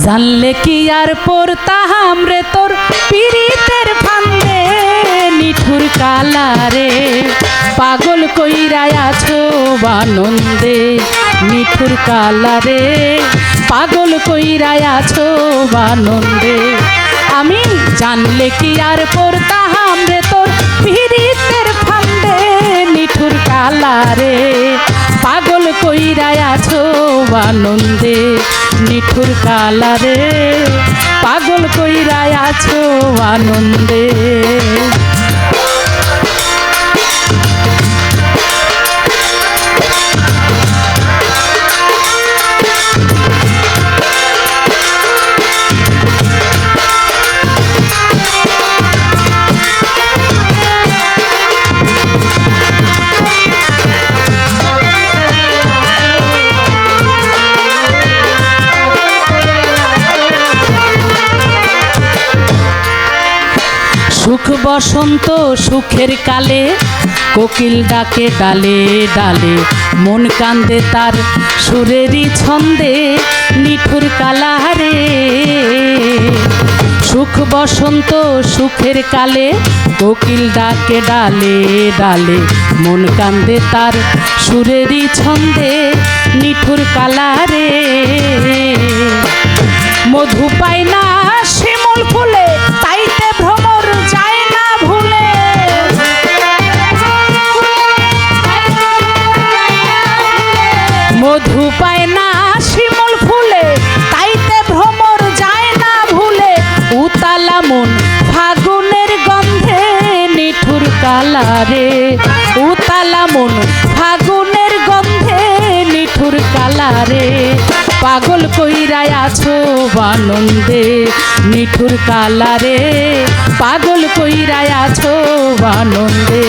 জানলে কি আর পড়তাম রে তোর পীড়িতের ফান্দে, নিঠুর কালারে পাগল কইরা আছো বানন্দে, নিঠুর কালারে পাগল কইরা আছো বানন্দে। আমি জানলে কি আর পড়তাম রে তোর পীড়িতের ফান্দে, নিঠুর কালারে পাগল কইরা আছো বানন্দে, নিঠুর কালারে পাগল কইরা আছো আনন্দে। সুখ বসন্ত সুখের কালে কোকিল ডাকে ডালে ডালে, মন কান্দে তার সুরেরই ছন্দে, নিঠুর কালারে। সুখ বসন্ত সুখের কালে কোকিল ডাকে ডালে ডালে, মন কান্দে তার সুরেরই ছন্দে, নিঠুর কালারে। মধু পায় না শিমুল ফুলে, তাইতে ভ্রমর যায় না ভুলে। মধু পায় না শিমুল ফুলে, তাইতে ভ্রমর যায় না ভুলে। উতালা মন ফাগুনের গন্ধে, নিঠুর কালারে। উতালা মন ফাগুনের গন্ধে, নিঠুর কালারে পাগল কইরা আছো বানন্দে, নিঠুর কালারে পাগল কইরা আছো বানন্দে।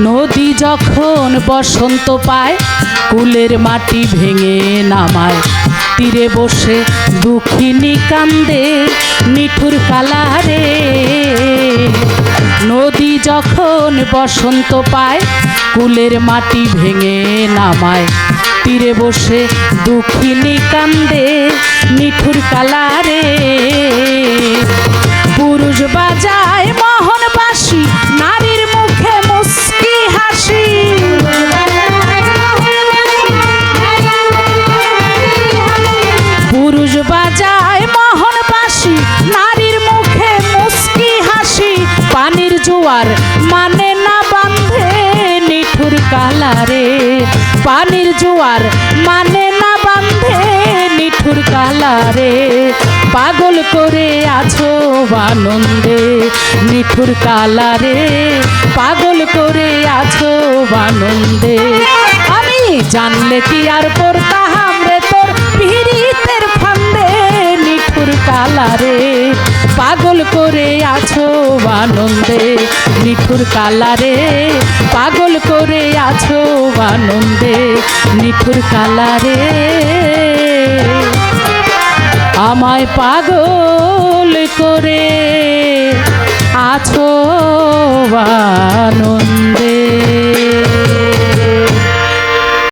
নদী যখন বসন্ত পায়, কুলের মাটি ভেঙে নামায়, তীরে বসে দুঃখিনী কান্দে, নিঠুর কালারে। নদী যখন বসন্ত পায়, কুলের মাটি ভেঙে নামায়, তীরে বসে দুঃখিনী কান্দে, নিঠুর কালারে। পুরুষ বাজায় মোহন বাঁশি, নারীর মুখে মুস্কি হাসি। পুরুষ বাজায় মোহন বাঁশি, নারীর মুখে মুস্কি হাসি। পানির জোয়ার মানে না বাঁধে, নিঠুর কালারে। পানির জোয়ার মানে না বাঁধে, নিঠুর কালারে পাগল করে আছো বানন্দে, নিঠুর কালারে পাগল করে আছো বানন্দে। আমি জানলে কি আর পড়তাম রে তোর পীড়িতের ফান্দে, নিঠুর কালারে পাগল করে আছো বানন্দে, নিঠুর কালারে পাগল করে আছো বানন্দে, নিঠুর কালারে আমায় পাগল করে আছো বানন্দে।